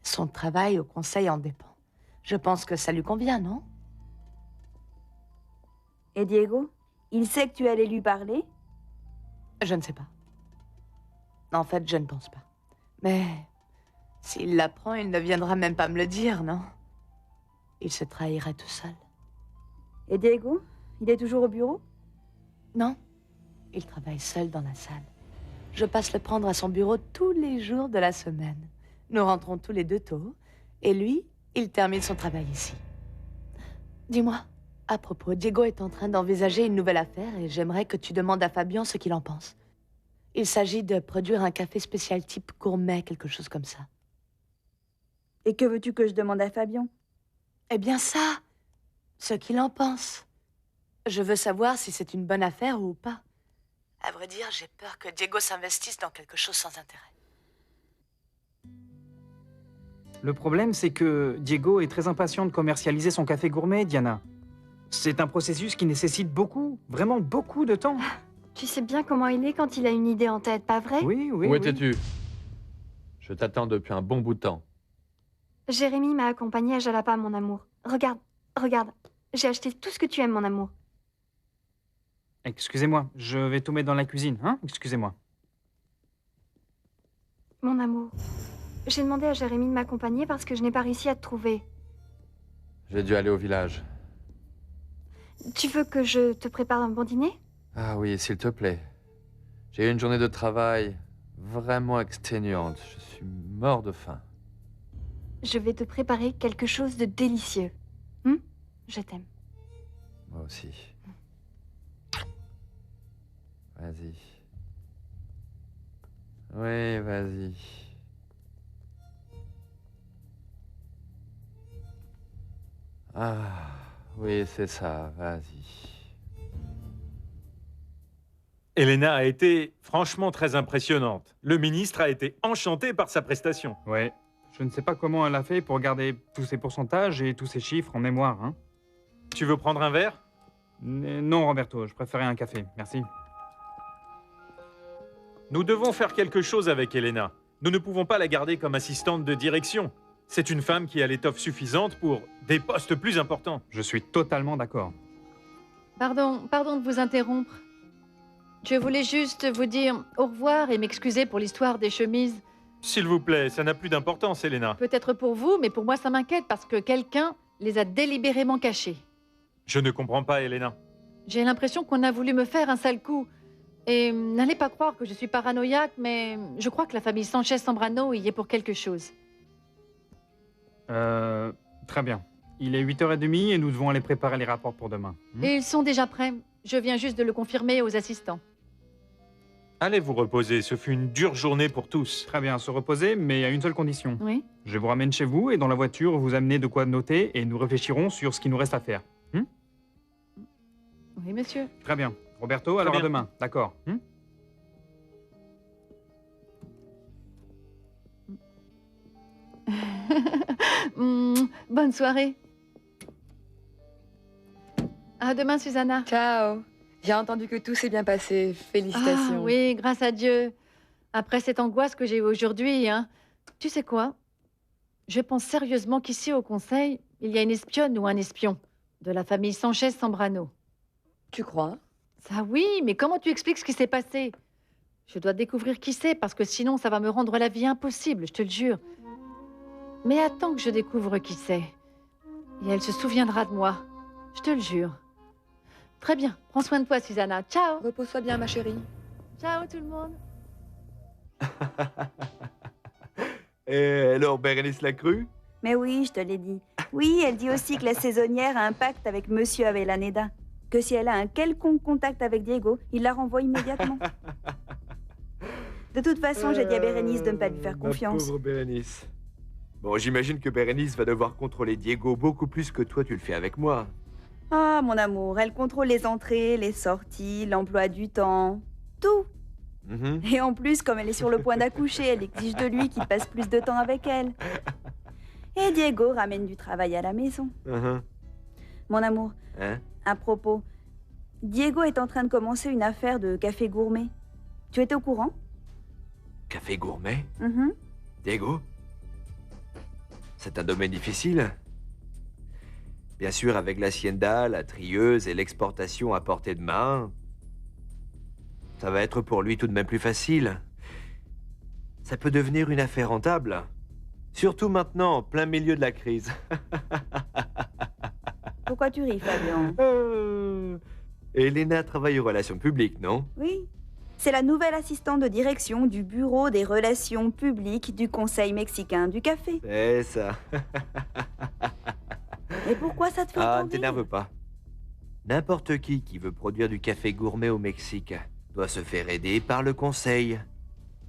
Son travail au conseil en dépend. Je pense que ça lui convient, non? Et Diego? Il sait que tu allais lui parler? Je ne sais pas. En fait, je ne pense pas. Mais s'il l'apprend, il ne viendra même pas me le dire, non? Il se trahirait tout seul. Et Diego? Il est toujours au bureau? Non, il travaille seul dans la salle. Je passe le prendre à son bureau tous les jours de la semaine. Nous rentrons tous les deux tôt, et lui, il termine son travail ici. Dis-moi, à propos, Diego est en train d'envisager une nouvelle affaire et j'aimerais que tu demandes à Fabian ce qu'il en pense. Il s'agit de produire un café spécial type gourmet, quelque chose comme ça. Et que veux-tu que je demande à Fabian? Eh bien ça, ce qu'il en pense. Je veux savoir si c'est une bonne affaire ou pas. À vrai dire, j'ai peur que Diego s'investisse dans quelque chose sans intérêt. Le problème, c'est que Diego est très impatient de commercialiser son café gourmet, Diana. C'est un processus qui nécessite beaucoup, vraiment beaucoup de temps. Tu sais bien comment il est quand il a une idée en tête, pas vrai? Oui, oui, Où oui. étais-tu? Je t'attends depuis un bon bout de temps. Jérémy m'a accompagné à Jalapa, mon amour. Regarde, regarde. J'ai acheté tout ce que tu aimes, mon amour. Excusez-moi, je vais tout mettre dans la cuisine, hein? Excusez-moi. Mon amour. J'ai demandé à Jérémy de m'accompagner parce que je n'ai pas réussi à te trouver. J'ai dû aller au village. Tu veux que je te prépare un bon dîner? Ah oui, s'il te plaît. J'ai eu une journée de travail vraiment exténuante. Je suis mort de faim. Je vais te préparer quelque chose de délicieux. Je t'aime. Moi aussi. Vas-y. Oui, vas-y. Ah, oui, c'est ça, vas-y. Elena a été franchement très impressionnante. Le ministre a été enchanté par sa prestation. Ouais, je ne sais pas comment elle a fait pour garder tous ces pourcentages et tous ces chiffres en mémoire, hein? Tu veux prendre un verre? Non, Roberto, je préférais un café, merci. Nous devons faire quelque chose avec Elena. Nous ne pouvons pas la garder comme assistante de direction. C'est une femme qui a l'étoffe suffisante pour des postes plus importants. Je suis totalement d'accord. Pardon de vous interrompre. Je voulais juste vous dire au revoir et m'excuser pour l'histoire des chemises. S'il vous plaît, ça n'a plus d'importance, Elena. Peut-être pour vous, mais pour moi ça m'inquiète parce que quelqu'un les a délibérément cachées. Je ne comprends pas, Elena. J'ai l'impression qu'on a voulu me faire un sale coup. Et n'allez pas croire que je suis paranoïaque, mais je crois que la famille Sanchez-Zambrano y est pour quelque chose. Très bien. Il est 8h30 et nous devons aller préparer les rapports pour demain. Et ils sont déjà prêts. Je viens juste de le confirmer aux assistants. Allez vous reposer, ce fut une dure journée pour tous. Très bien, se reposer, mais à une seule condition. Oui. Je vous ramène chez vous et dans la voiture, vous amenez de quoi noter et nous réfléchirons sur ce qui nous reste à faire. Oui, monsieur. Très bien. Roberto, alors bien. à demain. D'accord. Bonne soirée. À demain, Susanna. Ciao. J'ai entendu que tout s'est bien passé. Félicitations. Ah, oui, grâce à Dieu. Après cette angoisse que j'ai eue aujourd'hui, hein. Tu sais quoi? Je pense sérieusement qu'ici, au Conseil, il y a une espionne ou un espion de la famille Sanchez-Zambrano. Tu crois? Ça oui, mais comment tu expliques ce qui s'est passé? Je dois découvrir qui c'est, parce que sinon, ça va me rendre la vie impossible, je te le jure. Mais attends que je découvre qui c'est. Et elle se souviendra de moi. Je te le jure. Très bien. Prends soin de toi, Susanna. Ciao. Repose-toi bien, ma chérie. Ciao, tout le monde. Et alors, Bérénice l'a cru? Mais oui, je te l'ai dit. Oui, elle dit aussi que la saisonnière a un pacte avec Monsieur Avellaneda. Que si elle a un quelconque contact avec Diego, il la renvoie immédiatement. De toute façon, j'ai dit à Bérénice de ne pas lui faire confiance. Ma pauvre Bérénice. Bon, j'imagine que Bérénice va devoir contrôler Diego beaucoup plus que toi tu le fais avec moi. Ah, mon amour, elle contrôle les entrées, les sorties, l'emploi du temps, tout. Et en plus, comme elle est sur le point d'accoucher, elle exige de lui qu'il passe plus de temps avec elle. Et Diego ramène du travail à la maison. Mon amour, Hein? à propos, Diego est en train de commencer une affaire de café gourmet. Tu étais au courant? Café gourmet? Mhm. Diego? c'est un domaine difficile. Bien sûr, avec l'hacienda, la trieuse et l'exportation à portée de main, ça va être pour lui tout de même plus facile. Ça peut devenir une affaire rentable. Surtout maintenant, en plein milieu de la crise. Pourquoi tu ris, Fabian? Elena travaille aux relations publiques, non? Oui. C'est la nouvelle assistante de direction du Bureau des Relations Publiques du Conseil mexicain du café. C'est ça. Et pourquoi ça te fait Ah, autant ne rire? t'énerve pas. N'importe qui veut produire du café gourmet au Mexique doit se faire aider par le conseil.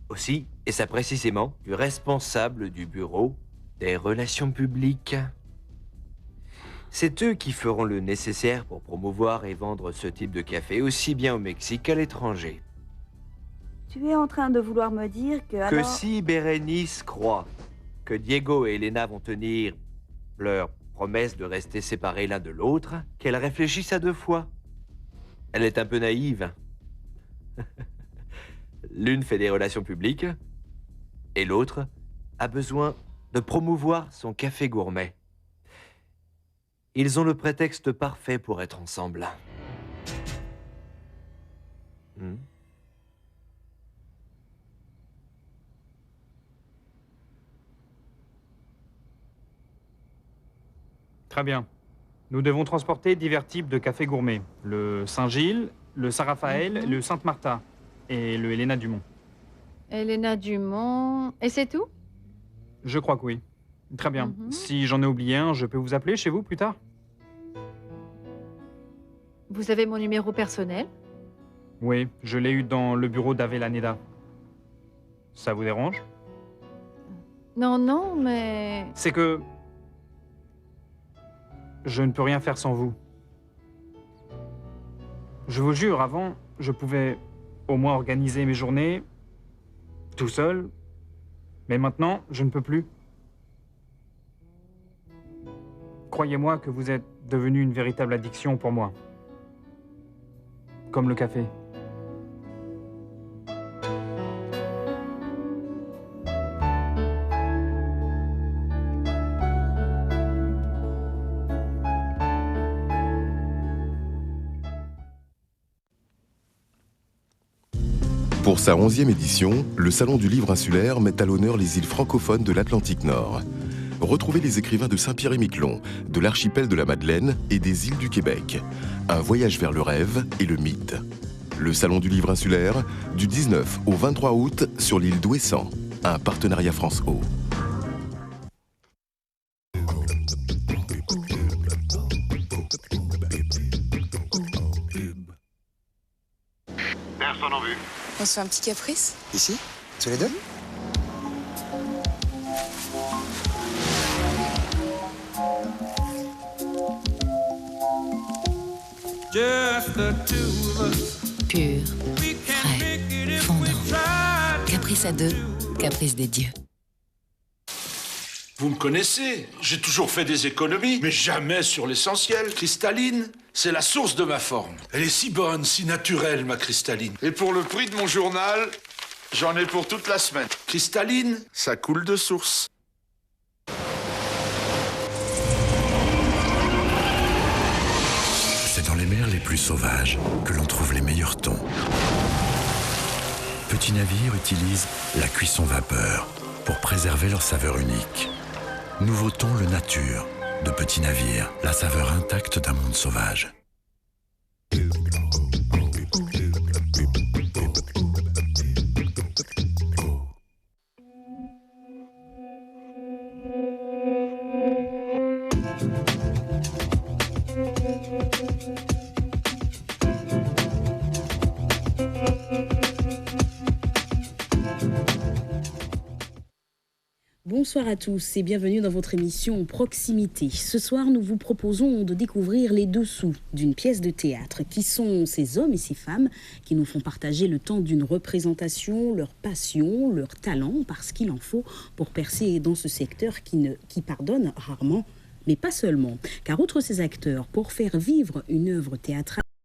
Aussi, et ça précisément, du responsable du Bureau des Relations Publiques. C'est eux qui feront le nécessaire pour promouvoir et vendre ce type de café aussi bien au Mexique qu'à l'étranger. Tu es en train de vouloir me dire que Que alors... si Bérénice croit que Diego et Elena vont tenir leur promesse de rester séparés l'un de l'autre, qu'elle réfléchisse à 2 fois. Elle est un peu naïve. L'une fait des relations publiques et l'autre a besoin de promouvoir son café gourmet. Ils ont le prétexte parfait pour être ensemble. Très bien. Nous devons transporter divers types de cafés gourmets. Le Saint-Gilles, le Saint-Raphaël, le Sainte-Martha et le Helena Dumont. Helena Dumont... Et c'est tout? Je crois que oui. Très bien. Si j'en ai oublié un, je peux vous appeler chez vous plus tard? Vous avez mon numéro personnel? Oui, je l'ai eu dans le bureau d'Avellaneda. Ça vous dérange? Non, non, mais... C'est que... je ne peux rien faire sans vous. Je vous jure, avant, je pouvais au moins organiser mes journées tout seul. Mais maintenant, je ne peux plus. Croyez-moi que vous êtes devenu une véritable addiction pour moi. Comme le café. Pour sa 11e édition, le Salon du Livre Insulaire met à l'honneur les îles francophones de l'Atlantique Nord. Retrouvez les écrivains de Saint-Pierre-et-Miquelon, de l'archipel de la Madeleine et des îles du Québec. Un voyage vers le rêve et le mythe. Le Salon du Livre Insulaire, du 19 au 23 août sur l'île d'Ouessant. Un partenariat France Eau. Personne en vue. On se fait un petit caprice? Ici? Tous les deux? Pur, frais, fondant. Caprice à 2, caprice des dieux. Vous me connaissez, j'ai toujours fait des économies, mais jamais sur l'essentiel. Cristalline, c'est la source de ma forme. Elle est si bonne, si naturelle, ma cristalline. Et pour le prix de mon journal, j'en ai pour toute la semaine. Cristalline, ça coule de source. C'est dans les mers les plus sauvages que l'on trouve les meilleurs thons. Petit Navire utilise la cuisson vapeur pour préserver leur saveur unique. Nouveau thon Le Nature de Petit Navire, la saveur intacte d'un monde sauvage. Bonsoir à tous et bienvenue dans votre émission Proximité. Ce soir, nous vous proposons de découvrir les dessous d'une pièce de théâtre. Qui sont ces hommes et ces femmes qui nous font partager le temps d'une représentation, leur passion, leur talent, parce qu'il en faut pour percer dans ce secteur qui pardonne rarement, mais pas seulement. Car outre ces acteurs, pour faire vivre une œuvre théâtrale,